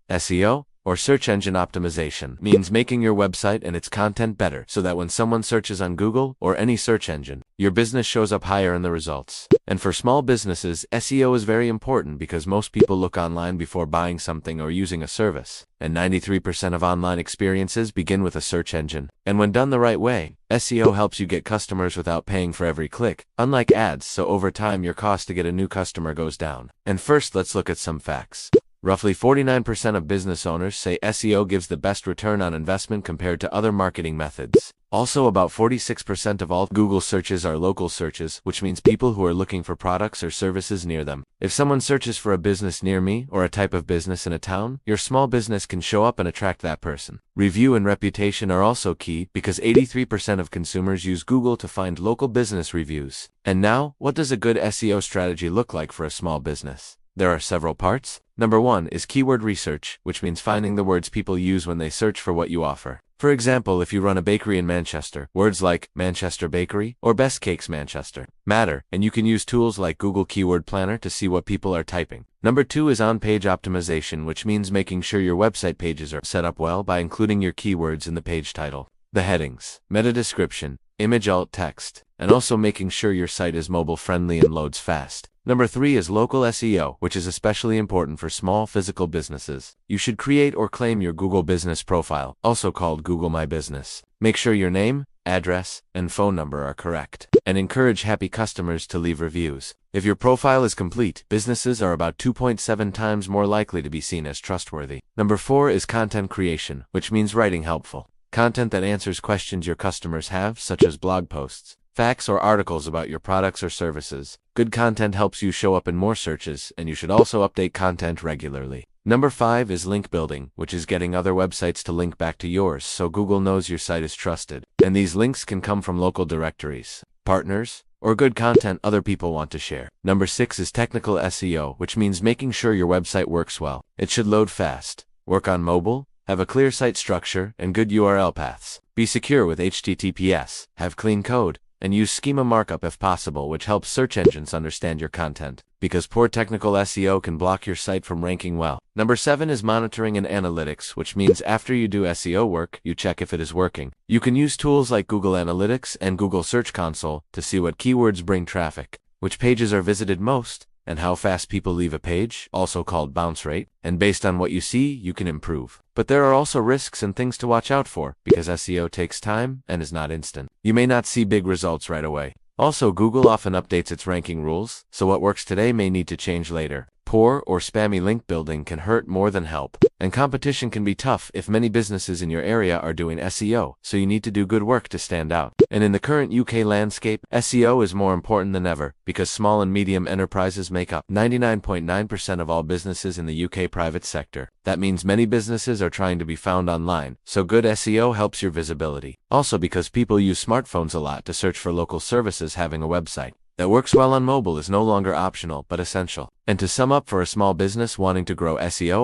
SEO, or search engine optimization, means making your website and its content better so that when someone searches on Google or any search engine, your business shows up higher in the results. And for small businesses, SEO is very important because most people look online before buying something or using a service. And 93% of online experiences begin with a search engine. And when done the right way, SEO helps you get customers without paying for every click, unlike ads, so over time your cost to get a new customer goes down. And first, let's look at some facts. Roughly 49% of business owners say SEO gives the best return on investment compared to other marketing methods. Also, about 46% of all Google searches are local searches, which means people who are looking for products or services near them. If someone searches for a business near me or a type of business in a town, your small business can show up and attract that person. Review and reputation are also key because 83% of consumers use Google to find local business reviews. And now, what does a good SEO strategy look like for a small business? There are several parts. Number 1 is keyword research, which means finding the words people use when they search for what you offer. For example, if you run a bakery in Manchester, words like Manchester Bakery or Best Cakes Manchester matter, and you can use tools like Google Keyword Planner to see what people are typing. Number 2 is on-page optimization, which means making sure your website pages are set up well by including your keywords in the page title, the headings, meta description, image alt text, and also making sure your site is mobile friendly and loads fast. Number 3 is local SEO, which is especially important for small physical businesses. You should create or claim your Google Business profile, also called Google My Business. Make sure your name, address, and phone number are correct, and encourage happy customers to leave reviews. If your profile is complete, businesses are about 2.7 times more likely to be seen as trustworthy. Number 4 is content creation, which means writing helpful content that answers questions your customers have, such as blog posts, facts, or articles about your products or services. Good content helps you show up in more searches, and you should also update content regularly. Number 5 is link building, which is getting other websites to link back to yours so Google knows your site is trusted. And these links can come from local directories, partners, or good content other people want to share. Number 6 is technical SEO, which means making sure your website works well. It should load fast, work on mobile, have a clear site structure, and good URL paths. Be secure with HTTPS, have clean code, and use schema markup if possible, which helps search engines understand your content, because poor technical SEO can block your site from ranking well. Number 7 is monitoring and analytics, which means after you do SEO work, you check if it is working. You can use tools like Google Analytics and Google Search Console to see what keywords bring traffic, which pages are visited most, and how fast people leave a page, also called bounce rate, and based on what you see, you can improve. But there are also risks and things to watch out for, because SEO takes time and is not instant. You may not see big results right away. Also, Google often updates its ranking rules, so what works today may need to change later. Poor or spammy link building can hurt more than help, and competition can be tough if many businesses in your area are doing SEO, so you need to do good work to stand out. And in the current UK landscape, SEO is more important than ever, because small and medium enterprises make up 99.9% of all businesses in the UK private sector. That means many businesses are trying to be found online, so good SEO helps your visibility. Also, because people use smartphones a lot to search for local services, having a website that works well on mobile is no longer optional but essential. And to sum up, for a small business wanting to grow, SEO